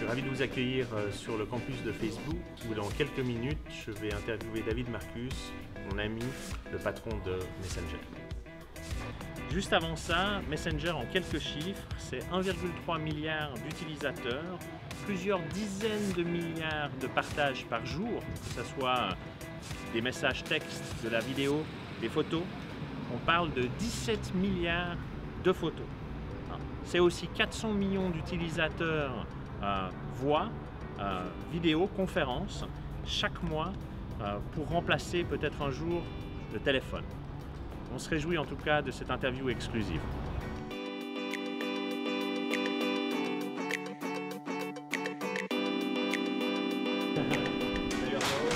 suis ravi de vous accueillir sur le campus de Facebook où dans quelques minutes je vais interviewer David Marcus, mon ami, le patron de Messenger. Juste avant ça, Messenger en quelques chiffres, c'est 1,3 milliard d'utilisateurs, plusieurs dizaines de milliards de partages par jour, que ce soit des messages textes, de la vidéo, des photos. On parle de 17 milliards de photos. C'est aussi 400 millions d'utilisateurs voix, vidéo, conférences chaque mois pour remplacer peut-être un jour le téléphone. On se réjouit en tout cas de cette interview exclusive. Salut Arnaud.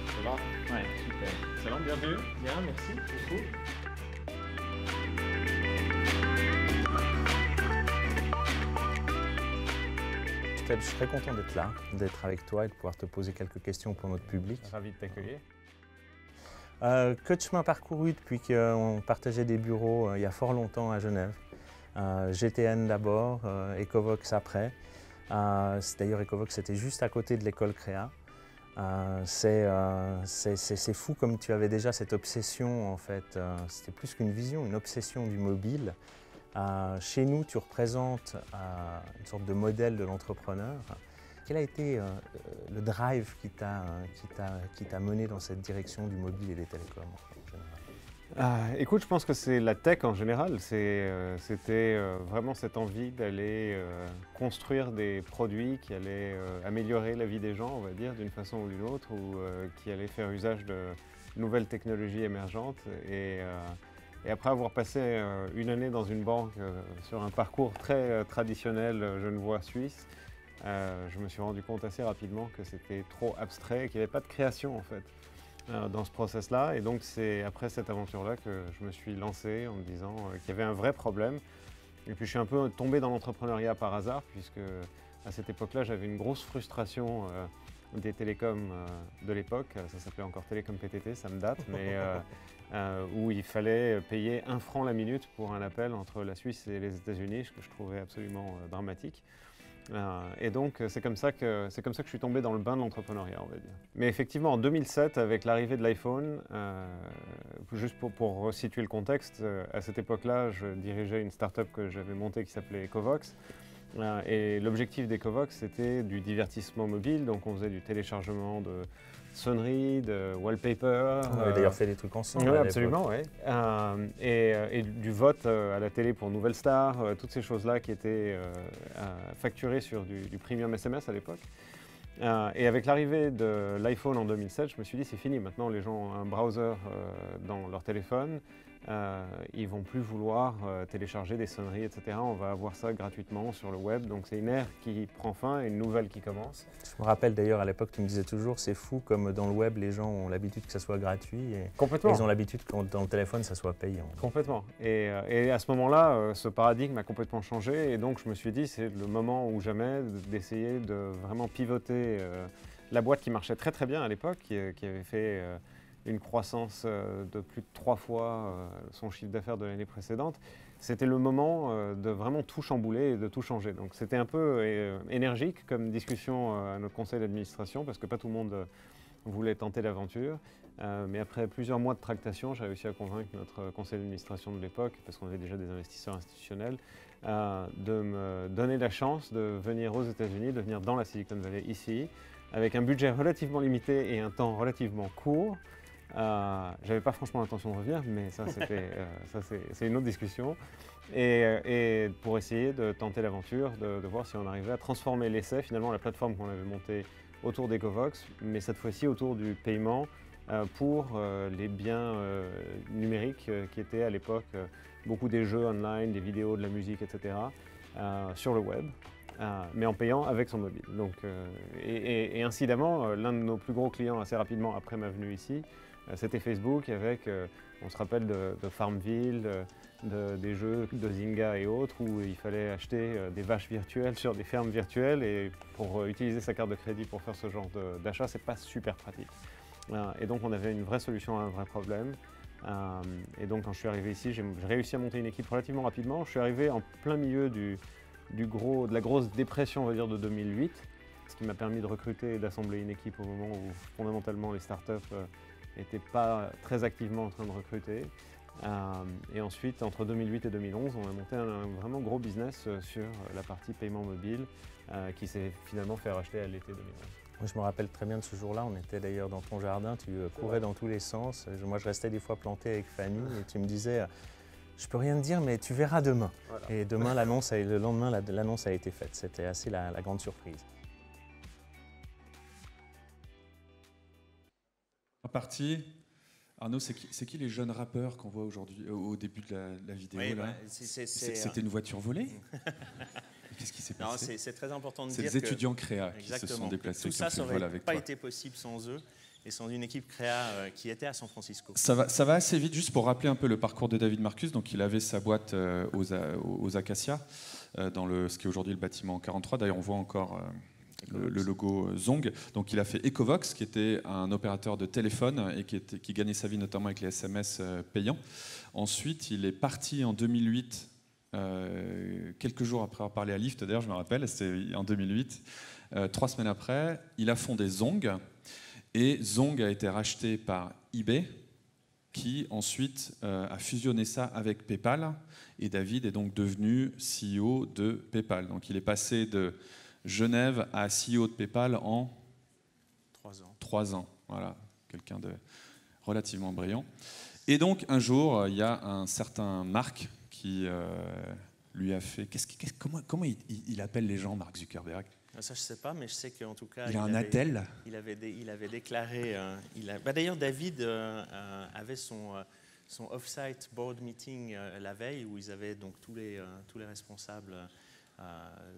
Ça va? Ouais, super. Salam, bienvenue. Bien, merci beaucoup. Je suis très content d'être là, d'être avec toi et de pouvoir te poser quelques questions pour notre public. Ravi de t'accueillir. Que de chemin parcouru depuis qu'on partageait des bureaux il y a fort longtemps à Genève. GTN d'abord, Ecovox après. D'ailleurs Ecovox c'était juste à côté de l'école Créa. C'est fou comme tu avais déjà cette obsession en fait, c'était plus qu'une vision, une obsession du mobile. Chez nous, tu représentes une sorte de modèle de l'entrepreneur. Quel a été le drive qui t'a mené dans cette direction du mobile et des télécoms en général? Écoute, je pense que c'est la tech en général. C'était vraiment cette envie d'aller construire des produits qui allaient améliorer la vie des gens, on va dire, d'une façon ou d'une autre, ou qui allaient faire usage de nouvelles technologies émergentes. Et après avoir passé une année dans une banque sur un parcours très traditionnel genevois-suisse, je me suis rendu compte assez rapidement que c'était trop abstrait et qu'il n'y avait pas de création en fait dans ce process-là. Et donc c'est après cette aventure-là que je me suis lancé en me disant qu'il y avait un vrai problème. Et puis je suis un peu tombé dans l'entrepreneuriat par hasard puisque à cette époque-là j'avais une grosse frustration des télécoms de l'époque, ça s'appelait encore Télécom PTT, ça me date, mais où il fallait payer 1 franc la minute pour un appel entre la Suisse et les États-Unis, ce que je trouvais absolument dramatique. Et donc c'est comme ça que je suis tombé dans le bain de l'entrepreneuriat, on va dire. Mais effectivement en 2007, avec l'arrivée de l'iPhone, juste pour resituer le contexte, à cette époque-là, je dirigeais une start-up que j'avais montée qui s'appelait Ecovox. Et l'objectif d'Ecovox, c'était du divertissement mobile, donc on faisait du téléchargement de sonneries, de wallpaper. On avait d'ailleurs fait des trucs ensemble. Oui, absolument, oui. Et du vote à la télé pour Nouvelle Star, toutes ces choses-là qui étaient facturées sur du premium SMS à l'époque. Et avec l'arrivée de l'iPhone en 2007, je me suis dit c'est fini, maintenant les gens ont un browser dans leur téléphone, ils ne vont plus vouloir télécharger des sonneries, etc. On va avoir ça gratuitement sur le web, donc c'est une ère qui prend fin et une nouvelle qui commence. Je me rappelle d'ailleurs à l'époque tu me disais toujours c'est fou comme dans le web les gens ont l'habitude que ça soit gratuit et ils ont l'habitude que dans le téléphone ça soit payant. Complètement. Et à ce moment-là, ce paradigme a complètement changé et donc je me suis dit c'est le moment ou jamais d'essayer de vraiment pivoter la boîte qui marchait très très bien à l'époque, qui avait fait une croissance de plus de 3 fois son chiffre d'affaires de l'année précédente. C'était le moment de vraiment tout chambouler et de tout changer. Donc c'était un peu énergique comme discussion à notre conseil d'administration parce que pas tout le monde voulait tenter l'aventure. Mais après plusieurs mois de tractation, j'ai réussi à convaincre notre conseil d'administration de l'époque, parce qu'on avait déjà des investisseurs institutionnels, de me donner la chance de venir aux États-Unis, de venir dans la Silicon Valley ici, avec un budget relativement limité et un temps relativement court. J'avais pas franchement l'intention de revenir, mais ça c'est une autre discussion. Et pour essayer de tenter l'aventure, de voir si on arrivait à transformer l'essai, finalement la plateforme qu'on avait montée autour d'Ecovox, mais cette fois-ci autour du paiement pour les biens numériques qui étaient à l'époque beaucoup des jeux online, des vidéos, de la musique, etc. Sur le web. Mais en payant avec son mobile. Donc, et incidemment, l'un de nos plus gros clients assez rapidement après ma venue ici, c'était Facebook avec, on se rappelle de Farmville, des jeux de Zynga et autres où il fallait acheter des vaches virtuelles sur des fermes virtuelles et pour utiliser sa carte de crédit pour faire ce genre d'achat, c'est pas super pratique. Et donc on avait une vraie solution à un vrai problème. Et donc quand je suis arrivé ici, j'ai réussi à monter une équipe relativement rapidement. Je suis arrivé en plein milieu de la grosse dépression, on va dire, de 2008, ce qui m'a permis de recruter et d'assembler une équipe au moment où fondamentalement les startups n'étaient pas très activement en train de recruter. Et ensuite, entre 2008 et 2011, on a monté un vraiment gros business sur la partie paiement mobile qui s'est finalement fait racheter à l'été 2011. Je me rappelle très bien de ce jour-là, on était d'ailleurs dans ton jardin, tu courais dans tous les sens. Moi je restais des fois planté avec Fanny et tu me disais je peux rien te dire mais tu verras demain. Voilà. Et demain, le lendemain, l'annonce a été faite. C'était assez la grande surprise. En partie, Arnaud, c'est qui les jeunes rappeurs qu'on voit aujourd'hui au début de la vidéo oui, là C'était une voiture volée Qu'est-ce qui s'est passé? C'est très important de dire que... C'est les étudiants créa qui se sont déplacés. Tout ça n'aurait pas été possible sans eux et sans une équipe créa qui était à San Francisco. Ça va assez vite, juste pour rappeler un peu le parcours de David Marcus. Donc, il avait sa boîte aux Acacias, dans ce qui est aujourd'hui le bâtiment 43. D'ailleurs, on voit encore le logo Zong. Donc, il a fait Ecovox, qui était un opérateur de téléphone et qui gagnait sa vie notamment avec les SMS payants. Ensuite, il est parti en 2008. Quelques jours après avoir parlé à Lyft, d'ailleurs, je me rappelle, c'était en 2008. 3 semaines après, il a fondé Zong. Et Zong a été racheté par eBay, qui ensuite a fusionné ça avec PayPal. Et David est donc devenu CEO de PayPal. Donc il est passé de Genève à CEO de PayPal en 3 ans. Voilà, quelqu'un de relativement brillant. Et donc un jour, il y a un certain Mark qui lui a fait... Comment il appelle les gens, Mark Zuckerberg? Ça, je ne sais pas, mais je sais qu'en tout cas... Il a un attel. Il avait déclaré... D'ailleurs, David avait son off-site board meeting la veille, où ils avaient donc tous les responsables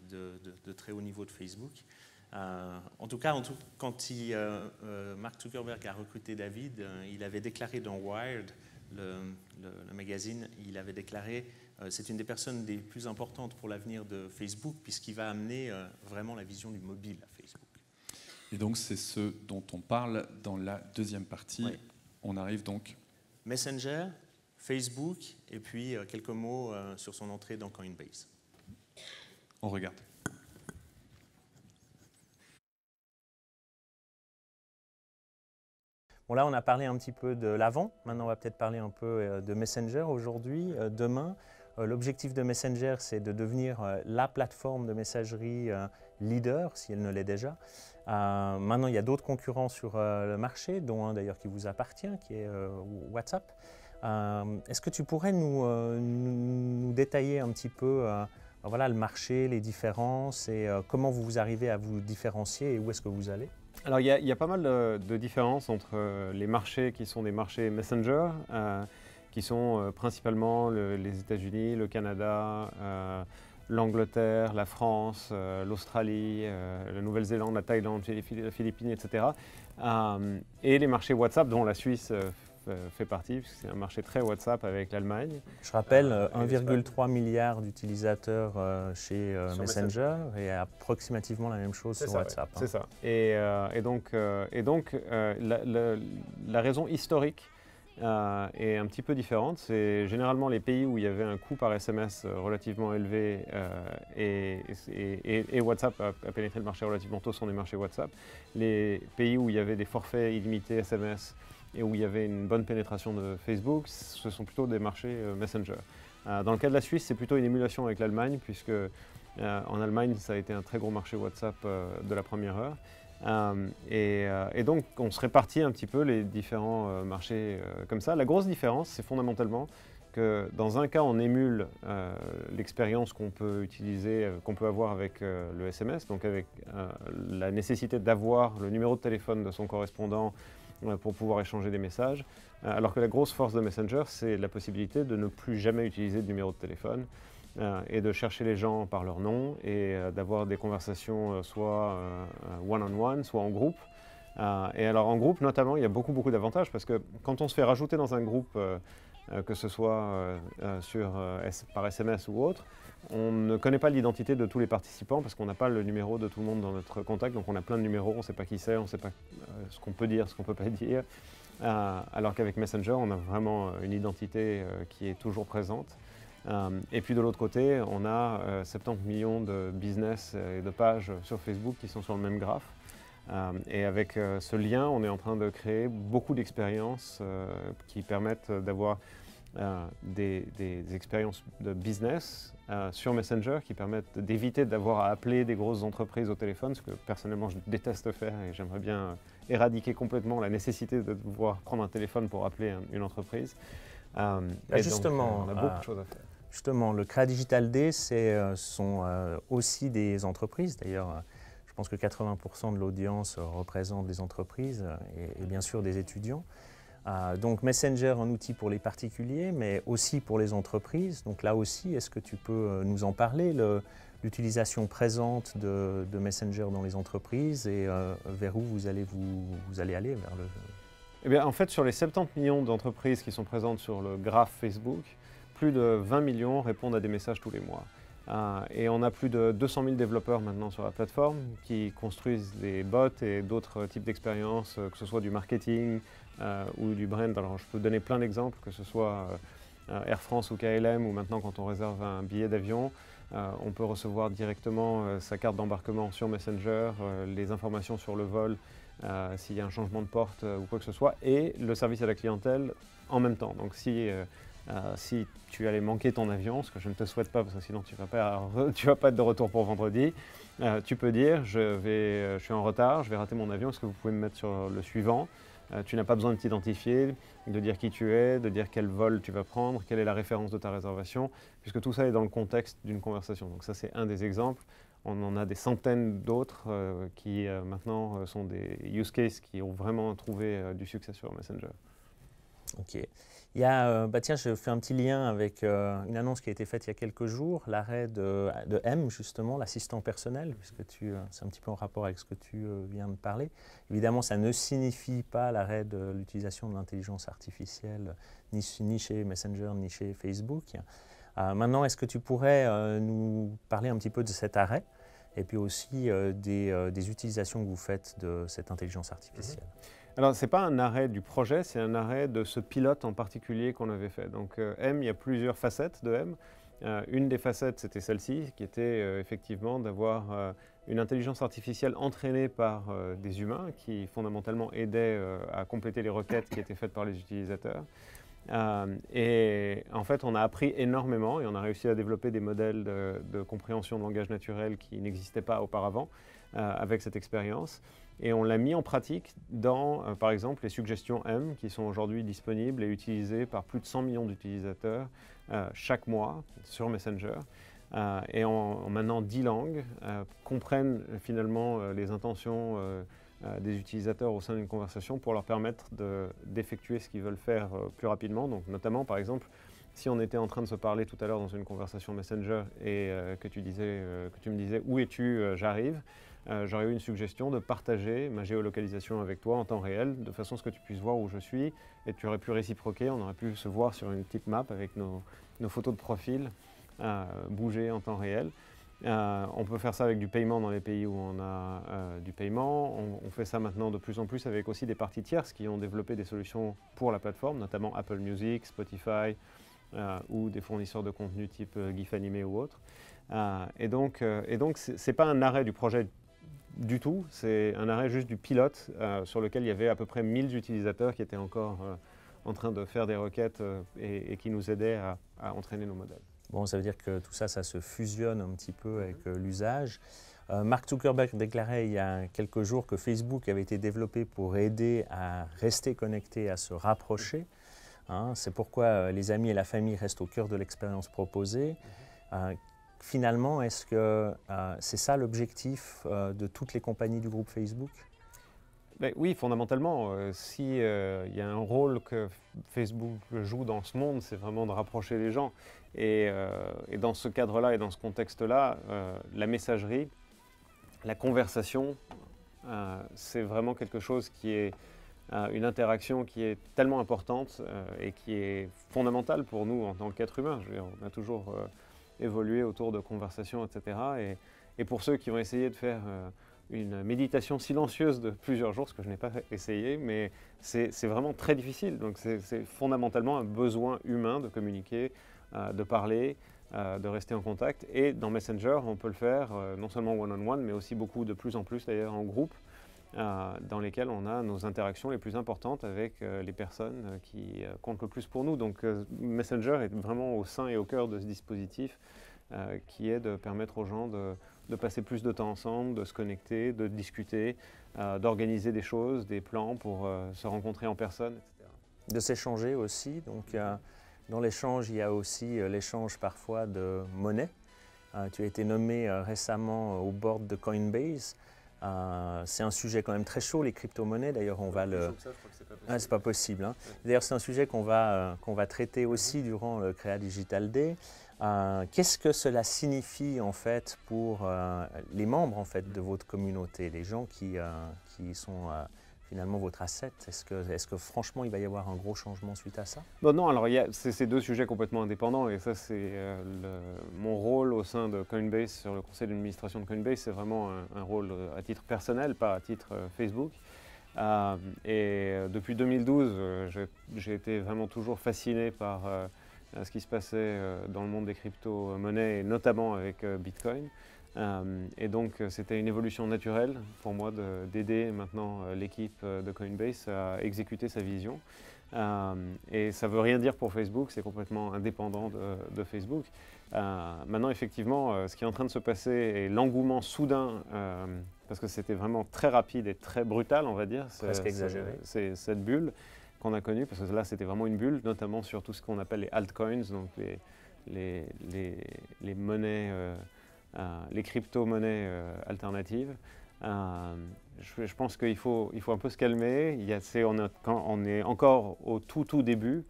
de très haut niveau de Facebook. En tout cas, quand Mark Zuckerberg a recruté David, il avait déclaré dans Wired, le magazine, il avait déclaré c'est une des personnes les plus importantes pour l'avenir de Facebook, puisqu'il va amener vraiment la vision du mobile à Facebook. Et donc c'est ce dont on parle dans la deuxième partie. Oui. On arrive donc... Messenger, Facebook, et puis quelques mots sur son entrée dans Coinbase. On regarde. Bon, là, on a parlé un petit peu de l'avant. Maintenant, on va peut-être parler un peu de Messenger aujourd'hui, demain. L'objectif de Messenger, c'est de devenir la plateforme de messagerie leader, si elle ne l'est déjà. Maintenant, il y a d'autres concurrents sur le marché, dont un d'ailleurs qui vous appartient, qui est WhatsApp. Est-ce que tu pourrais nous détailler un petit peu voilà, le marché, les différences et comment vous arrivez à vous différencier et où est-ce que vous allez? Alors, il y a pas mal de différences entre les marchés qui sont des marchés Messenger, qui sont principalement les États-Unis, le Canada, l'Angleterre, la France, l'Australie, la Nouvelle-Zélande, la Thaïlande, les Philippines, etc. Et les marchés WhatsApp, dont la Suisse fait partie, puisque c'est un marché très WhatsApp avec l'Allemagne. Je rappelle, 1,3 milliard d'utilisateurs chez Messenger et approximativement la même chose sur WhatsApp. C'est ça. Et donc la raison historique est un petit peu différente. C'est généralement les pays où il y avait un coût par SMS relativement élevé et WhatsApp a pénétré le marché relativement tôt sont des marchés WhatsApp. Les pays où il y avait des forfaits illimités SMS et où il y avait une bonne pénétration de Facebook, ce sont plutôt des marchés Messenger. Dans le cas de la Suisse, c'est plutôt une émulation avec l'Allemagne, puisque en Allemagne, ça a été un très gros marché WhatsApp de la première heure. Et donc, on se répartit un petit peu les différents marchés comme ça. La grosse différence, c'est fondamentalement que dans un cas, on émule l'expérience qu'on peut utiliser, qu'on peut avoir avec le SMS, donc avec la nécessité d'avoir le numéro de téléphone de son correspondant pour pouvoir échanger des messages, alors que la grosse force de Messenger, c'est la possibilité de ne plus jamais utiliser de numéro de téléphone et de chercher les gens par leur nom et d'avoir des conversations soit one-on-one, soit en groupe. Et alors en groupe, notamment, il y a beaucoup d'avantages parce que quand on se fait rajouter dans un groupe, que ce soit par SMS ou autre, on ne connaît pas l'identité de tous les participants parce qu'on n'a pas le numéro de tout le monde dans notre contact, donc on a plein de numéros, on ne sait pas qui c'est, on ne sait pas ce qu'on peut dire, ce qu'on ne peut pas dire. Alors qu'avec Messenger, on a vraiment une identité qui est toujours présente. Et puis de l'autre côté, on a 70 millions de business et de pages sur Facebook qui sont sur le même graphe. Et avec ce lien, on est en train de créer beaucoup d'expériences qui permettent d'avoir des expériences de business sur Messenger qui permettent d'éviter d'avoir à appeler des grosses entreprises au téléphone, ce que personnellement je déteste faire et j'aimerais bien éradiquer complètement la nécessité de devoir prendre un téléphone pour appeler une entreprise. Justement, donc, on a beaucoup de choses à faire. Justement, le Créa Digital Day, ce sont aussi des entreprises. D'ailleurs, je pense que 80% de l'audience représente des entreprises et bien sûr des étudiants. Donc Messenger, un outil pour les particuliers, mais aussi pour les entreprises. Donc là aussi, est-ce que tu peux nous en parler, l'utilisation présente de Messenger dans les entreprises et vers où vous allez aller vers le... Eh bien, en fait, sur les 70 millions d'entreprises qui sont présentes sur le graphe Facebook, plus de 20 millions répondent à des messages tous les mois. Et on a plus de 200 000 développeurs maintenant sur la plateforme qui construisent des bots et d'autres types d'expériences, que ce soit du marketing ou du brand. Alors je peux donner plein d'exemples, que ce soit Air France ou KLM, ou maintenant quand on réserve un billet d'avion, on peut recevoir directement sa carte d'embarquement sur Messenger, les informations sur le vol, s'il y a un changement de porte ou quoi que ce soit, et le service à la clientèle en même temps. Donc si tu allais manquer ton avion, ce que je ne te souhaite pas parce que sinon tu ne vas pas être de retour pour vendredi, tu peux dire je suis en retard, je vais rater mon avion, est-ce que vous pouvez me mettre sur le suivant? Tu n'as pas besoin de t'identifier, de dire qui tu es, de dire quel vol tu vas prendre, quelle est la référence de ta réservation, puisque tout ça est dans le contexte d'une conversation. Donc ça c'est un des exemples. On en a des centaines d'autres qui maintenant sont des use cases qui ont vraiment trouvé du succès sur Messenger. Ok. Il y a, tiens, je fais un petit lien avec une annonce qui a été faite il y a quelques jours, l'arrêt de M, justement, l'assistant personnel, puisque c'est un petit peu en rapport avec ce que tu viens de parler. Évidemment, ça ne signifie pas l'arrêt de l'utilisation de l'intelligence artificielle, ni chez Messenger, ni chez Facebook. Maintenant, est-ce que tu pourrais nous parler un petit peu de cet arrêt et puis aussi des utilisations que vous faites de cette intelligence artificielle? Alors, ce n'est pas un arrêt du projet, c'est un arrêt de ce pilote en particulier qu'on avait fait. Donc, M, il y a plusieurs facettes de M. Une des facettes, c'était celle-ci, qui était effectivement d'avoir une intelligence artificielle entraînée par des humains qui fondamentalement aidaient à compléter les requêtes qui étaient faites par les utilisateurs. Et en fait, on a appris énormément et on a réussi à développer des modèles de compréhension de langage naturel qui n'existaient pas auparavant avec cette expérience. Et on l'a mis en pratique dans, par exemple, les suggestions M qui sont aujourd'hui disponibles et utilisées par plus de 100 millions d'utilisateurs chaque mois sur Messenger. Et en maintenant 10 langues, comprennent finalement les intentions des utilisateurs au sein d'une conversation pour leur permettre d'effectuer ce qu'ils veulent faire plus rapidement. Donc notamment, par exemple, si on était en train de se parler tout à l'heure dans une conversation Messenger et que tu me disais « Où es-tu J'arrive », j'aurais eu une suggestion de partager ma géolocalisation avec toi en temps réel, de façon à ce que tu puisses voir où je suis, et tu aurais pu réciproquer, on aurait pu se voir sur une petite map avec nos photos de profil, bouger en temps réel. On peut faire ça avec du paiement dans les pays où on a du paiement. On fait ça maintenant de plus en plus avec aussi des parties tierces qui ont développé des solutions pour la plateforme, notamment Apple Music, Spotify ou des fournisseurs de contenu type GIF animé ou autre. Et donc ce n'est pas un arrêt du projet du tout, c'est un arrêt juste du pilote sur lequel il y avait à peu près 1000 utilisateurs qui étaient encore en train de faire des requêtes et qui nous aidaient à entraîner nos modèles. Bon, ça veut dire que tout ça, ça se fusionne un petit peu avec l'usage. Mark Zuckerberg déclarait il y a quelques jours que Facebook avait été développé pour aider à rester connecté, à se rapprocher. C'est pourquoi les amis et la famille restent au cœur de l'expérience proposée. Finalement, est-ce que c'est ça l'objectif de toutes les compagnies du groupe Facebook? Oui, fondamentalement, s'il y a un rôle que Facebook joue dans ce monde, c'est vraiment de rapprocher les gens. Et dans ce cadre-là et dans ce contexte-là, la messagerie, la conversation, c'est vraiment quelque chose qui est une interaction qui est tellement importante et qui est fondamentale pour nous en tant qu'êtres humains. Je veux dire, on a toujours évolué autour de conversations, etc. Et pour ceux qui ont essayé de faire une méditation silencieuse de plusieurs jours, ce que je n'ai pas essayé, mais c'est vraiment très difficile. Donc c'est fondamentalement un besoin humain de communiquer, de parler, de rester en contact. Et dans Messenger, on peut le faire non seulement one-on-one, mais aussi beaucoup de plus en plus d'ailleurs en groupe, dans lesquels on a nos interactions les plus importantes avec les personnes qui comptent le plus pour nous. Donc Messenger est vraiment au sein et au cœur de ce dispositif qui est de permettre aux gens de passer plus de temps ensemble, de se connecter, de discuter, d'organiser des choses, des plans pour se rencontrer en personne, etc. De s'échanger aussi. Donc, dans l'échange, il y a aussi l'échange parfois de monnaie. Tu as été nommé récemment au board de Coinbase. C'est un sujet quand même très chaud, les crypto-monnaies. D'ailleurs, on va le... c'est pas possible. Hein. D'ailleurs, c'est un sujet qu'on va traiter aussi durant le Créa Digital Day. Qu'est-ce que cela signifie en fait pour les membres en fait de votre communauté, les gens qui sont finalement votre asset? Est-ce que franchement il va y avoir un gros changement suite à ça? Non, alors c'est deux sujets complètement indépendants et ça c'est mon rôle au sein de Coinbase, sur le conseil d'administration de Coinbase, c'est vraiment un rôle à titre personnel, pas à titre Facebook. Et depuis 2012, j'ai été vraiment toujours fasciné par ce qui se passait dans le monde des crypto-monnaies, et notamment avec Bitcoin. Et donc c'était une évolution naturelle pour moi d'aider maintenant l'équipe de Coinbase à exécuter sa vision. Et ça ne veut rien dire pour Facebook, c'est complètement indépendant de Facebook. Maintenant effectivement, ce qui est en train de se passer et l'engouement soudain, parce que c'était vraiment très rapide et très brutal, on va dire. Presque exagéré. C'est cette bulle qu'on a connue, parce que là c'était vraiment une bulle, notamment sur tout ce qu'on appelle les altcoins, donc les monnaies, les crypto-monnaies alternatives. Je pense qu'il faut un peu se calmer. On est encore au tout début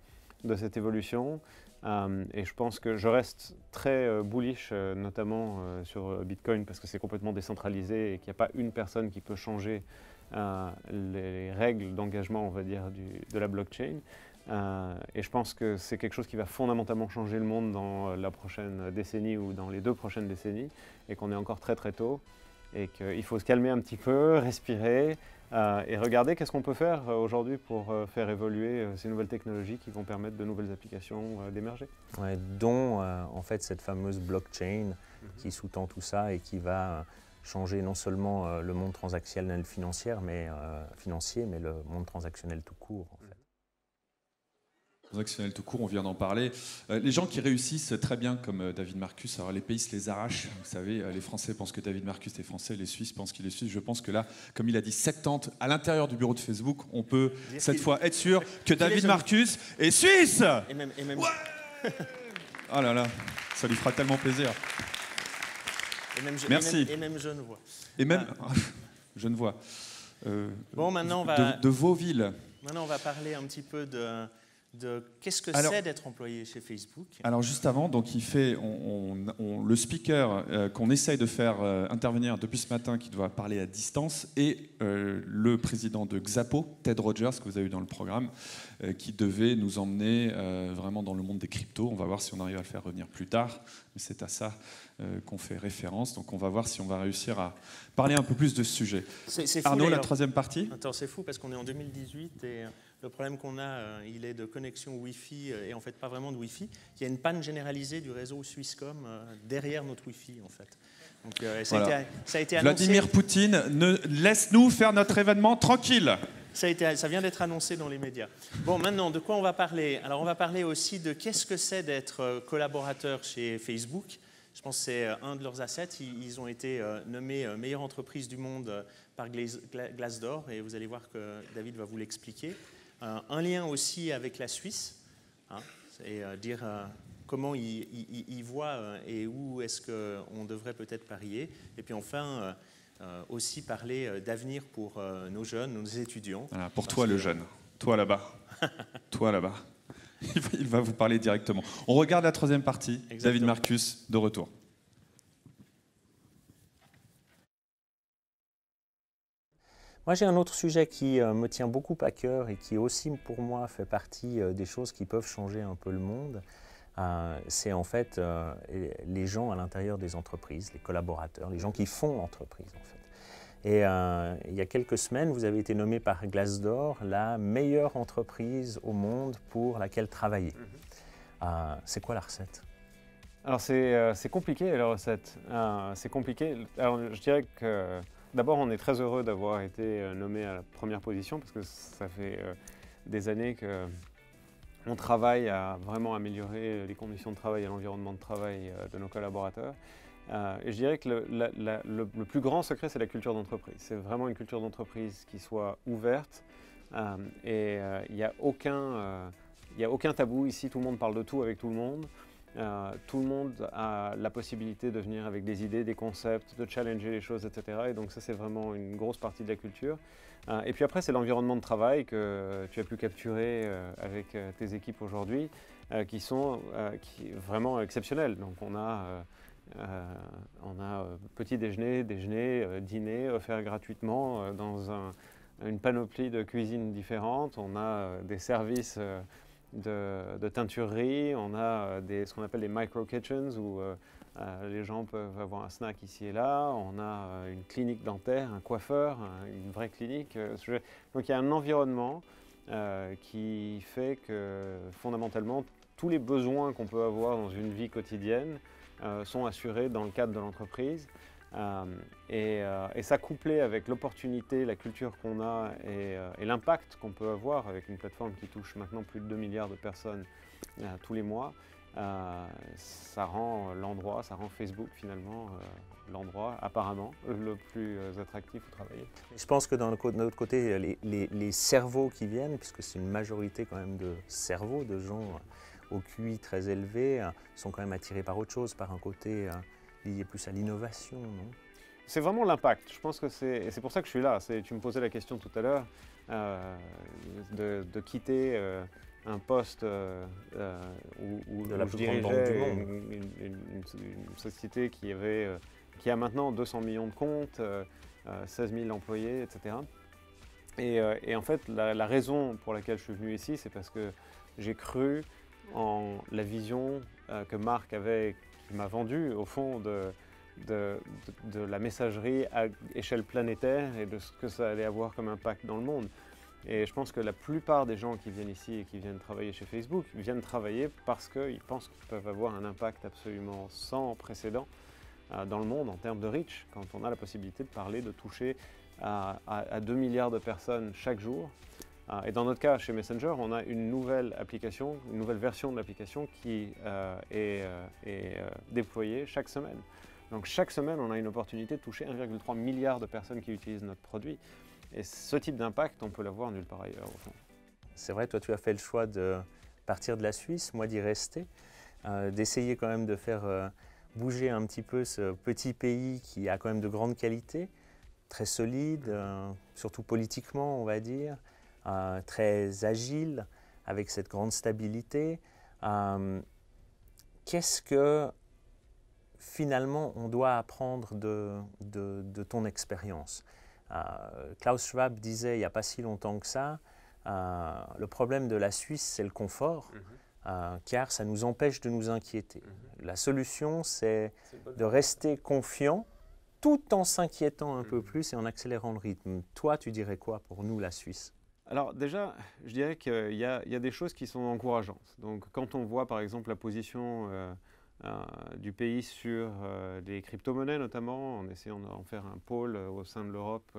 de cette évolution. Et je pense que je reste très bullish, notamment sur Bitcoin, parce que c'est complètement décentralisé et qu'il n'y a pas une personne qui peut changer les règles d'engagement, on va dire, de la blockchain. Et je pense que c'est quelque chose qui va fondamentalement changer le monde dans la prochaine décennie ou dans les 2 prochaines décennies, et qu'on est encore très tôt, et qu'il faut se calmer un petit peu, respirer, et regarder qu'est-ce qu'on peut faire aujourd'hui pour faire évoluer ces nouvelles technologies qui vont permettre de nouvelles applications d'émerger. Ouais, dont en fait cette fameuse blockchain qui sous-tend tout ça et qui va changer non seulement le monde transactionnel financier, mais le monde transactionnel tout court en fait. Transactionnel tout court, on vient d'en parler. Les gens qui réussissent très bien comme David Marcus, alors les pays se les arrachent. Vous savez, les Français pensent que David Marcus est français, les Suisses pensent qu'il est suisse. Je pense que là, comme il a dit 70, à l'intérieur du bureau de Facebook, on peut cette fois être sûr que David Marcus est suisse. Et même... Ouais. Oh là là, ça lui fera tellement plaisir. Merci. Et même Genevois. Et même Genevois. Bon, maintenant on va... de Vauville. Maintenant, on va parler un petit peu de qu'est-ce que c'est d'être employé chez Facebook. Alors juste avant, donc il fait, le speaker qu'on essaye de faire intervenir depuis ce matin, qui doit parler à distance, et le président de Xapo, Ted Rogers, que vous avez eu dans le programme, qui devait nous emmener vraiment dans le monde des cryptos. On va voir si on arrive à le faire revenir plus tard, mais c'est à ça qu'on fait référence. Donc on va voir si on va réussir à parler un peu plus de ce sujet. C'est fou, Arnaud, la troisième partie. Attends, c'est fou parce qu'on est en 2018 et le problème qu'on a, il est de connexion Wi-Fi et en fait pas vraiment de Wi-Fi. Il y a une panne généralisée du réseau Swisscom derrière notre Wi-Fi en fait. Donc, voilà. ça a été annoncé. Vladimir Poutine, laisse-nous faire notre événement tranquille. Ça vient d'être annoncé dans les médias. Bon, maintenant, de quoi on va parler? Alors, on va parler aussi de qu'est-ce que c'est d'être collaborateur chez Facebook. Je pense que c'est un de leurs assets. Ils ont été nommés meilleure entreprise du monde par Glassdoor, et vous allez voir que David va vous l'expliquer. Un lien aussi avec la Suisse, hein, et dire comment ils voient et où est-ce qu'on devrait peut-être parier. Et puis enfin, aussi parler d'avenir pour nos jeunes, nos étudiants. Voilà, pour toi le jeune, toi là-bas, toi là-bas. Il va vous parler directement. On regarde la troisième partie. Exactement. David Marcus, de retour. Moi, j'ai un autre sujet qui me tient beaucoup à cœur et qui aussi, pour moi, fait partie des choses qui peuvent changer un peu le monde. C'est en fait les gens à l'intérieur des entreprises, les collaborateurs, les gens qui font l'entreprise, en fait. Et il y a quelques semaines, vous avez été nommé par Glassdoor la meilleure entreprise au monde pour laquelle travailler. C'est quoi la recette? Alors c'est compliqué la recette. C'est compliqué. Alors je dirais que d'abord on est très heureux d'avoir été nommé à la première position parce que ça fait des années qu'on travaille à vraiment améliorer les conditions de travail et l'environnement de travail de nos collaborateurs. Et je dirais que le plus grand secret, c'est la culture d'entreprise. C'est vraiment une culture d'entreprise qui soit ouverte et il n'y a aucun tabou ici. Tout le monde parle de tout avec tout le monde. Tout le monde a la possibilité de venir avec des idées, des concepts, de challenger les choses, etc. Et donc ça, c'est vraiment une grosse partie de la culture. Et puis après, c'est l'environnement de travail que tu as pu capturer avec tes équipes aujourd'hui, qui sont vraiment exceptionnels. Donc on a petit déjeuner, dîner offerts gratuitement dans une panoplie de cuisines différentes. On a des services de teinturerie, on a ce qu'on appelle les micro-kitchens où les gens peuvent avoir un snack ici et là. On a une clinique dentaire, un coiffeur, une vraie clinique. Donc il y a un environnement qui fait que fondamentalement tous les besoins qu'on peut avoir dans une vie quotidienne sont assurés dans le cadre de l'entreprise. Et ça couplé avec l'opportunité, la culture qu'on a et l'impact qu'on peut avoir avec une plateforme qui touche maintenant plus de 2 milliards de personnes tous les mois, ça rend l'endroit, ça rend Facebook finalement l'endroit apparemment le plus attractif où travailler. Je pense que d'un autre côté, les cerveaux qui viennent, puisque c'est une majorité quand même de cerveaux, de gens au QI très élevé, sont quand même attirés par autre chose, par un côté lié plus à l'innovation, non? C'est vraiment l'impact. Je pense que c'est pour ça que je suis là. Tu me posais la question tout à l'heure de quitter un poste où je dirigeais une société qui a maintenant 200 millions de comptes, 16 000 employés, etc. Et en fait, la raison pour laquelle je suis venu ici, c'est parce que j'ai cru en la vision que Marc avait, qui m'a vendue au fond de la messagerie à échelle planétaire et de ce que ça allait avoir comme impact dans le monde. Et je pense que la plupart des gens qui viennent ici et qui viennent travailler chez Facebook viennent travailler parce qu'ils pensent qu'ils peuvent avoir un impact absolument sans précédent dans le monde en termes de reach, quand on a la possibilité de parler, de toucher à 2 milliards de personnes chaque jour. Et dans notre cas, chez Messenger, on a une nouvelle application, une nouvelle version de l'application qui est déployée chaque semaine. Donc chaque semaine, on a une opportunité de toucher 1,3 milliard de personnes qui utilisent notre produit. Et ce type d'impact, on peut l'avoir nulle part ailleurs au fond. C'est vrai, toi tu as fait le choix de partir de la Suisse, moi d'y rester, d'essayer quand même de faire bouger un petit peu ce petit pays qui a quand même de grandes qualités, très solide, surtout politiquement on va dire, très agile, avec cette grande stabilité. Qu'est-ce que finalement on doit apprendre de ton expérience? Klaus Schwab disait il n'y a pas si longtemps que ça, le problème de la Suisse c'est le confort, car ça nous empêche de nous inquiéter. La solution c'est de rester confiant tout en s'inquiétant un peu plus et en accélérant le rythme. Toi tu dirais quoi pour nous la Suisse? Alors déjà, je dirais qu'il y a des choses qui sont encourageantes. Donc quand on voit par exemple la position du pays sur les crypto-monnaies notamment, en essayant d'en faire un pôle au sein de l'Europe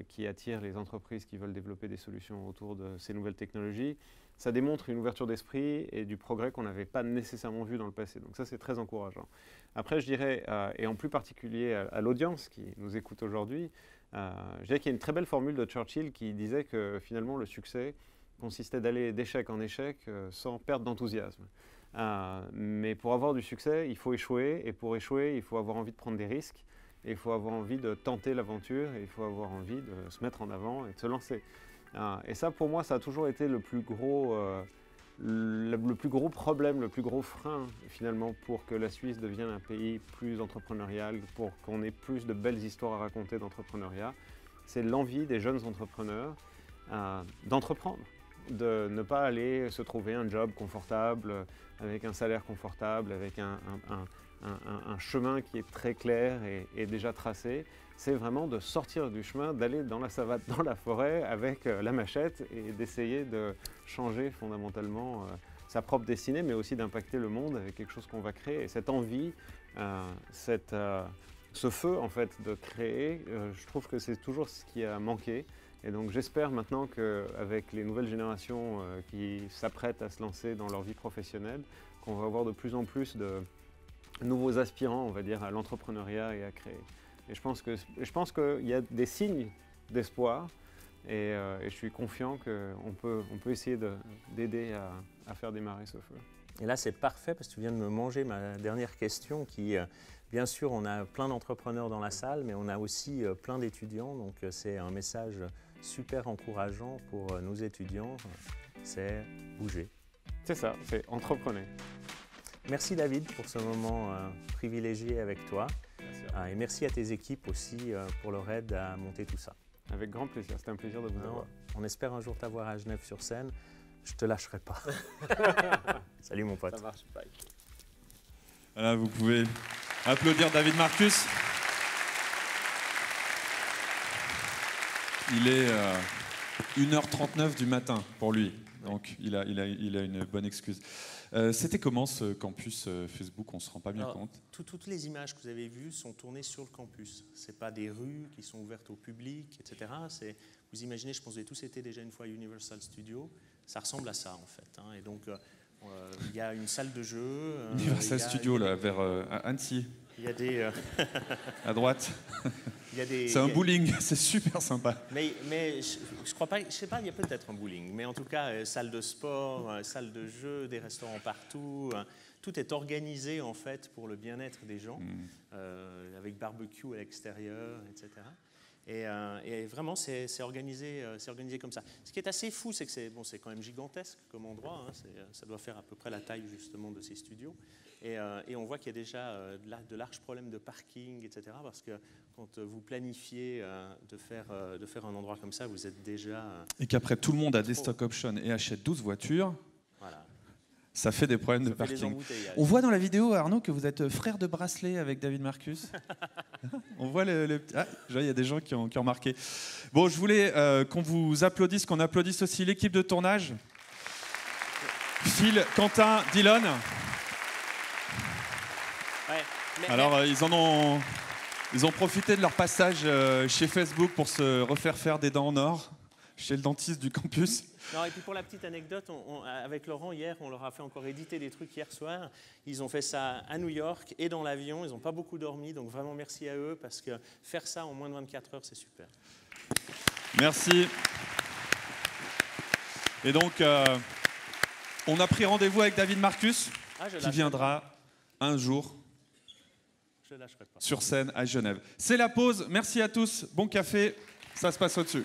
qui attire les entreprises qui veulent développer des solutions autour de ces nouvelles technologies, ça démontre une ouverture d'esprit et du progrès qu'on n'avait pas nécessairement vu dans le passé. Donc ça, c'est très encourageant. Après, je dirais, et en plus particulier à l'audience qui nous écoute aujourd'hui, je dirais qu'il y a une très belle formule de Churchill qui disait que finalement le succès consistait d'aller d'échec en échec sans perte d'enthousiasme. Mais pour avoir du succès, il faut échouer, et pour échouer, il faut avoir envie de prendre des risques, et il faut avoir envie de tenter l'aventure, et il faut avoir envie de se mettre en avant et de se lancer. Et ça, pour moi, ça a toujours été le plus gros problème, le plus gros frein, finalement, pour que la Suisse devienne un pays plus entrepreneurial, pour qu'on ait plus de belles histoires à raconter d'entrepreneuriat. C'est l'envie des jeunes entrepreneurs d'entreprendre. de ne pas aller se trouver un job confortable, avec un salaire confortable, avec un chemin qui est très clair et déjà tracé. C'est vraiment de sortir du chemin, d'aller dans la savane, dans la forêt avec la machette et d'essayer de changer fondamentalement sa propre destinée, mais aussi d'impacter le monde avec quelque chose qu'on va créer. Et cette envie, ce feu en fait de créer, je trouve que c'est toujours ce qui a manqué. Et donc j'espère maintenant qu'avec les nouvelles générations qui s'apprêtent à se lancer dans leur vie professionnelle, qu'on va avoir de plus en plus de nouveaux aspirants, on va dire, à l'entrepreneuriat et à créer. Et je pense qu'il y a des signes d'espoir et je suis confiant qu'on peut essayer d'aider à faire démarrer ce feu. Et là, c'est parfait parce que tu viens de me manger ma dernière question qui, bien sûr, on a plein d'entrepreneurs dans la salle, mais on a aussi plein d'étudiants. Donc, c'est un message super encourageant pour nos étudiants, c'est bouger. C'est ça, c'est entreprenez. Merci David pour ce moment privilégié avec toi. Et merci à tes équipes aussi pour leur aide à monter tout ça. Avec grand plaisir, c'était un plaisir de vous avoir. On espère un jour t'avoir à Genève sur scène. Je te lâcherai pas. Salut mon pote. Ça marche, bye. Voilà, vous pouvez applaudir David Marcus. Il est 1h39 du matin pour lui, donc il a une bonne excuse. C'était comment ce campus Facebook? On ne se rend pas bien compte. Toutes les images que vous avez vues sont tournées sur le campus. Ce n'est pas des rues qui sont ouvertes au public, etc. Vous imaginez, je pense que vous avez tous été déjà une fois à Universal Studios. Ça ressemble à ça en fait. Et donc, il y a une salle de jeu. Universal Studios, là, vers Annecy. Il y a des... à droite. C'est un bowling, c'est super sympa. Mais je crois pas, je sais pas, il y a peut-être un bowling, mais en tout cas, salle de sport, salle de jeu, des restaurants partout. Tout est organisé en fait pour le bien-être des gens, avec barbecue à l'extérieur, etc. Et vraiment, c'est organisé comme ça. Ce qui est assez fou, c'est que c'est quand même gigantesque comme endroit. Ça doit faire à peu près la taille justement de ces studios. Et on voit qu'il y a déjà de larges problèmes de parking, etc. Parce que quand vous planifiez de faire un endroit comme ça, vous êtes déjà... Et qu'après, tout le monde a des stock options et achète 12 voitures. Voilà. Ça fait des problèmes de parking. On voit dans la vidéo, Arnaud, que vous êtes frère de bracelet avec David Marcus. On voit il y a des gens qui ont remarqué. Bon, je voulais qu'on vous applaudisse, qu'on applaudisse aussi l'équipe de tournage. Phil, Quentin, Dylan. Ouais, alors, ils ont profité de leur passage chez Facebook pour se refaire faire des dents en or chez le dentiste du campus. Non, et puis pour la petite anecdote, avec Laurent, hier, on leur a fait encore éditer des trucs hier soir. Ils ont fait ça à New York et dans l'avion. Ils n'ont pas beaucoup dormi, donc vraiment merci à eux parce que faire ça en moins de 24 heures, c'est super. Merci. Et donc, on a pris rendez-vous avec David Marcus, qui viendra un jour sur scène à Genève. C'est la pause. Merci à tous. Bon café. Ça se passe au-dessus.